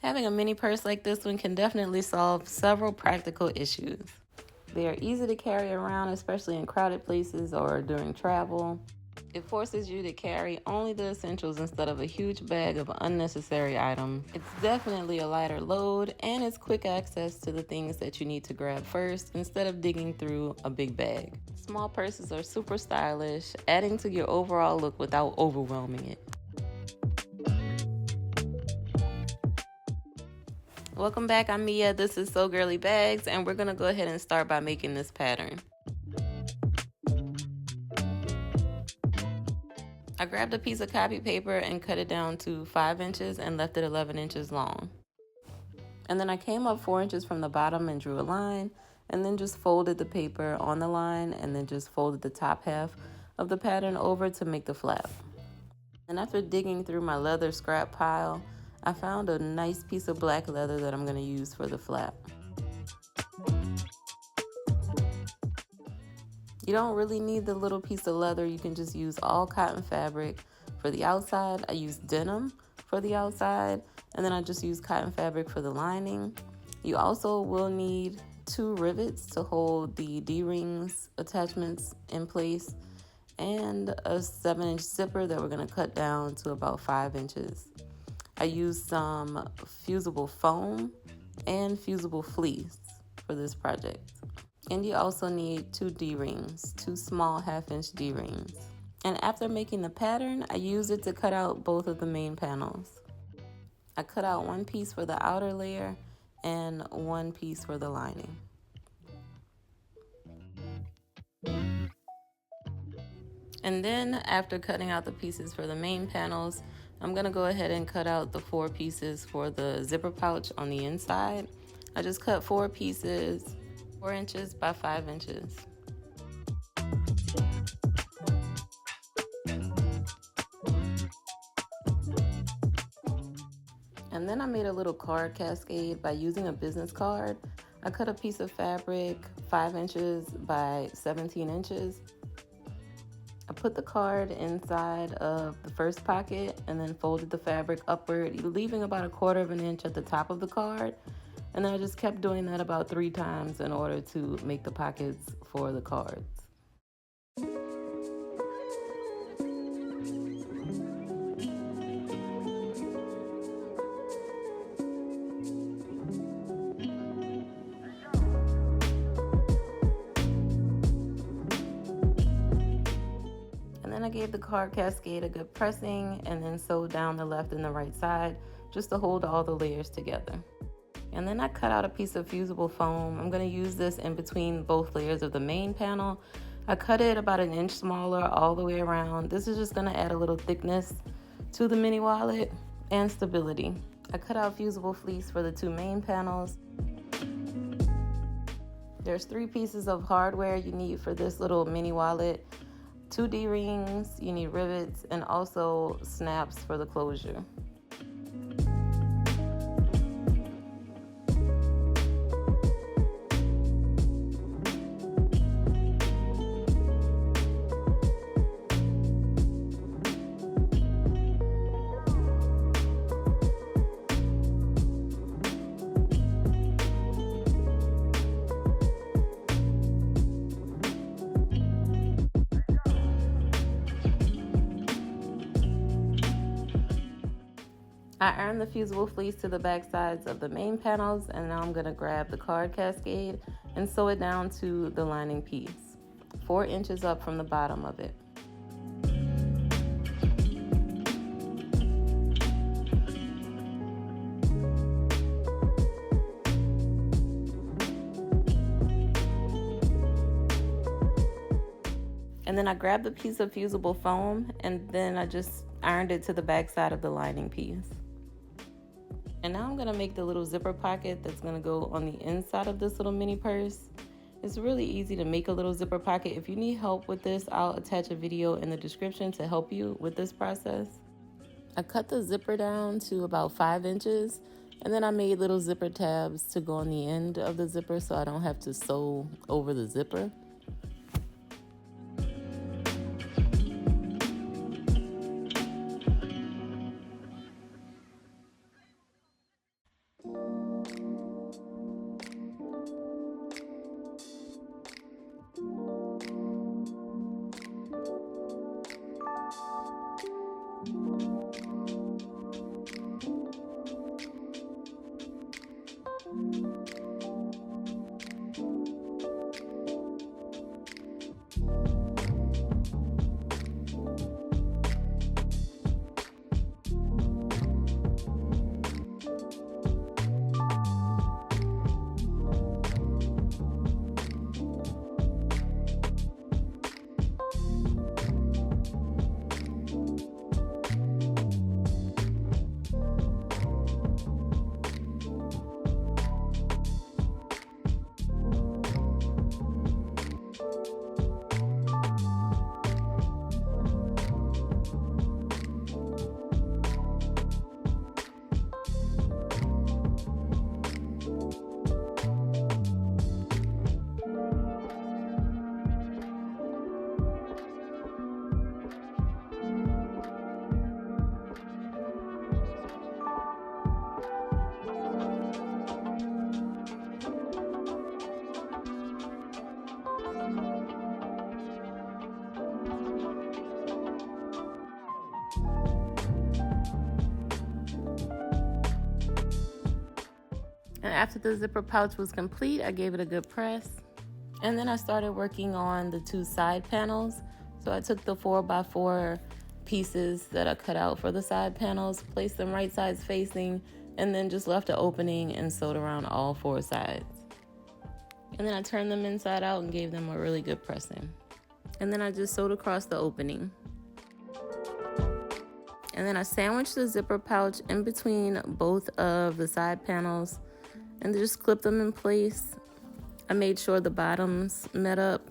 Having a mini purse like this one can definitely solve several practical issues. They are easy to carry around, especially in crowded places or during travel. It forces you to carry only the essentials instead of a huge bag of unnecessary items. It's definitely a lighter load, and it's quick access to the things that you need to grab first instead of digging through a big bag. Small purses are super stylish, adding to your overall look without overwhelming it. Welcome back, I'm Mia. This is So Girly Bags, and we're gonna go ahead and start by making this pattern. I grabbed a piece of copy paper and cut it down to 5 inches and left it 11 inches long. And then I came up 4 inches from the bottom and drew a line, and then just folded the paper on the line and then just folded the top half of the pattern over to make the flap. And after digging through my leather scrap pile, I found a nice piece of black leather that I'm going to use for the flap. You don't really need the little piece of leather. You can just use all cotton fabric for the outside. I use denim for the outside, and then I just use cotton fabric for the lining. You also will need 2 rivets to hold the D-rings attachments in place, and a 7-inch zipper that we're going to cut down to about 5 inches. I used some fusible foam and fusible fleece for this project. And you also need 2 D-rings, 2 small 1/2-inch D-rings. And after making the pattern, I used it to cut out both of the main panels. I cut out 1 piece for the outer layer and 1 piece for the lining. And then after cutting out the pieces for the main panels, I'm gonna go ahead and cut out the 4 pieces for the zipper pouch on the inside. I just cut 4 pieces, 4 inches by 5 inches. And then I made a little card cascade by using a business card. I cut a piece of fabric 5 inches by 17 inches. I put the card inside of the first pocket and then folded the fabric upward, leaving about 1/4 of an inch at the top of the card. And then I just kept doing that about 3 times in order to make the pockets for the cards. And then I gave the card cascade a good pressing and then sewed down the left and the right side just to hold all the layers together. And then I cut out a piece of fusible foam. I'm going to use this in between both layers of the main panel. I cut it about 1 inch smaller all the way around. This is just going to add a little thickness to the mini wallet and stability. I cut out fusible fleece for the 2 main panels. There's 3 pieces of hardware you need for this little mini wallet. 2 D-rings, you need rivets, and also snaps for the closure. I ironed the fusible fleece to the back sides of the main panels, and now I'm going to grab the card cascade and sew it down to the lining piece, 4 inches up from the bottom of it. And then I grabbed a piece of fusible foam and then I just ironed it to the back side of the lining piece. And now I'm gonna make the little zipper pocket that's gonna go on the inside of this little mini purse. It's really easy to make a little zipper pocket. If you need help with this, I'll attach a video in the description to help you with this process. I cut the zipper down to about 5 inches, and then I made little zipper tabs to go on the end of the zipper so I don't have to sew over the zipper. And after the zipper pouch was complete, I gave it a good press. And then I started working on the 2 side panels. So I took the 4x4 pieces that I cut out for the side panels, placed them right sides facing, and then just left an opening and sewed around all 4 sides. And then I turned them inside out and gave them a really good pressing. And then I just sewed across the opening. And then I sandwiched the zipper pouch in between both of the side panels and just clipped them in place. I made sure the bottoms met up,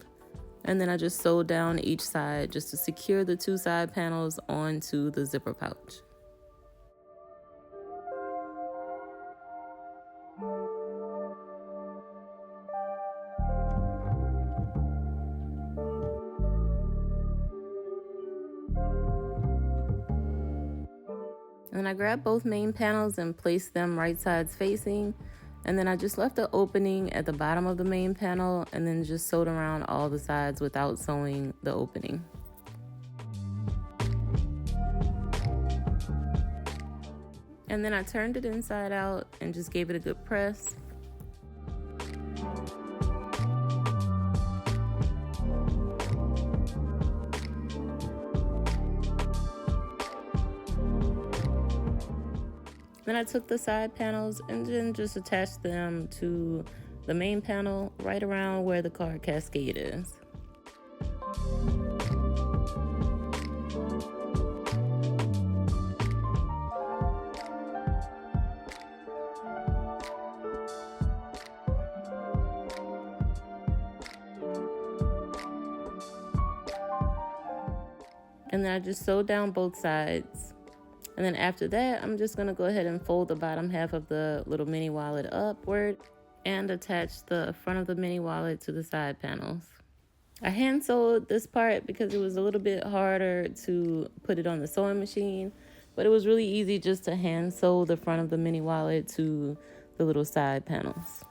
and then I just sewed down each side just to secure the 2 side panels onto the zipper pouch. And then I grabbed both main panels and placed them right sides facing. And then I just left an opening at the bottom of the main panel and then just sewed around all the sides without sewing the opening. And then I turned it inside out and just gave it a good press. Then I took the side panels and then just attached them to the main panel right around where the card cascade is. And then I just sewed down both sides. And then after that, I'm just gonna go ahead and fold the bottom half of the little mini wallet upward and attach the front of the mini wallet to the side panels. I hand sewed this part because it was a little bit harder to put it on the sewing machine, but it was really easy just to hand sew the front of the mini wallet to the little side panels.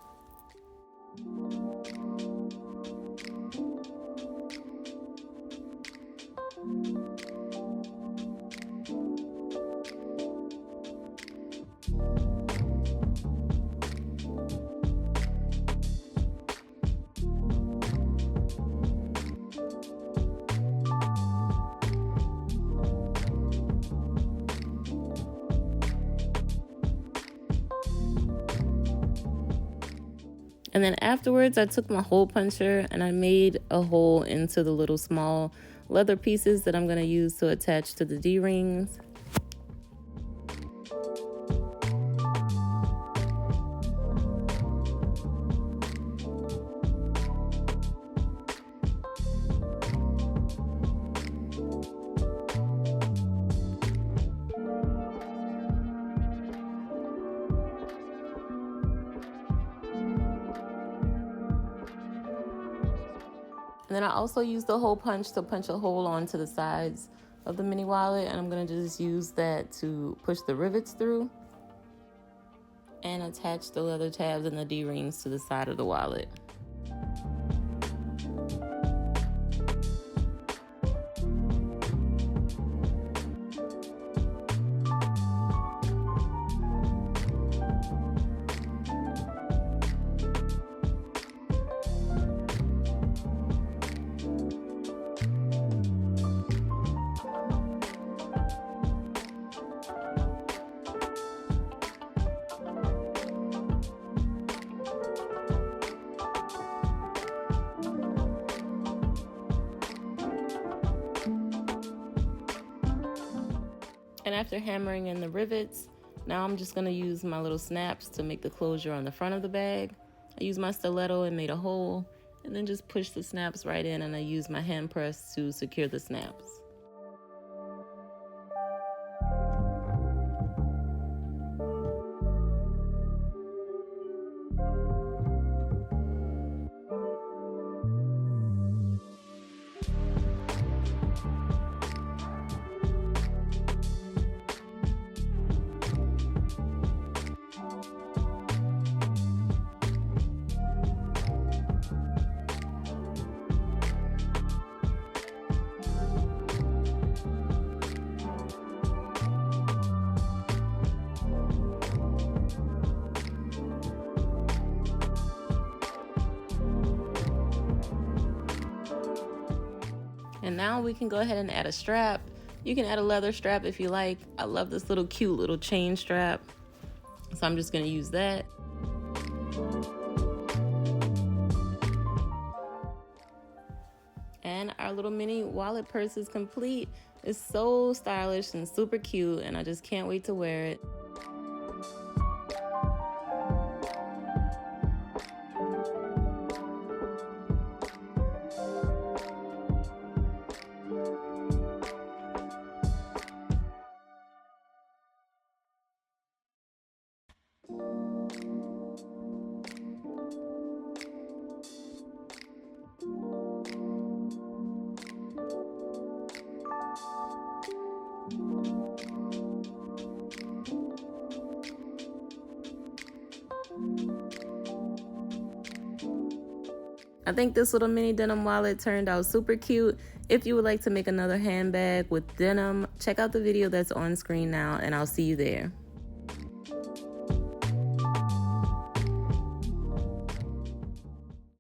And then afterwards, I took my hole puncher and I made a hole into the little small leather pieces that I'm going to use to attach to the D-rings. And then I also used the hole punch to punch a hole onto the sides of the mini wallet, and I'm gonna just use that to push the rivets through and attach the leather tabs and the D-rings to the side of the wallet. And after hammering in the rivets, now I'm just gonna use my little snaps to make the closure on the front of the bag. I used my stiletto and made a hole, and then just push the snaps right in, and I use my hand press to secure the snaps. And now we can go ahead and add a strap. You can add a leather strap if you like. I love this little cute little chain strap, so I'm just gonna use that. And our little mini wallet purse is complete. It's so stylish and super cute, and I just can't wait to wear it. I think this little mini denim wallet turned out super cute. If you would like to make another handbag with denim, check out the video that's on screen now, and I'll see you there.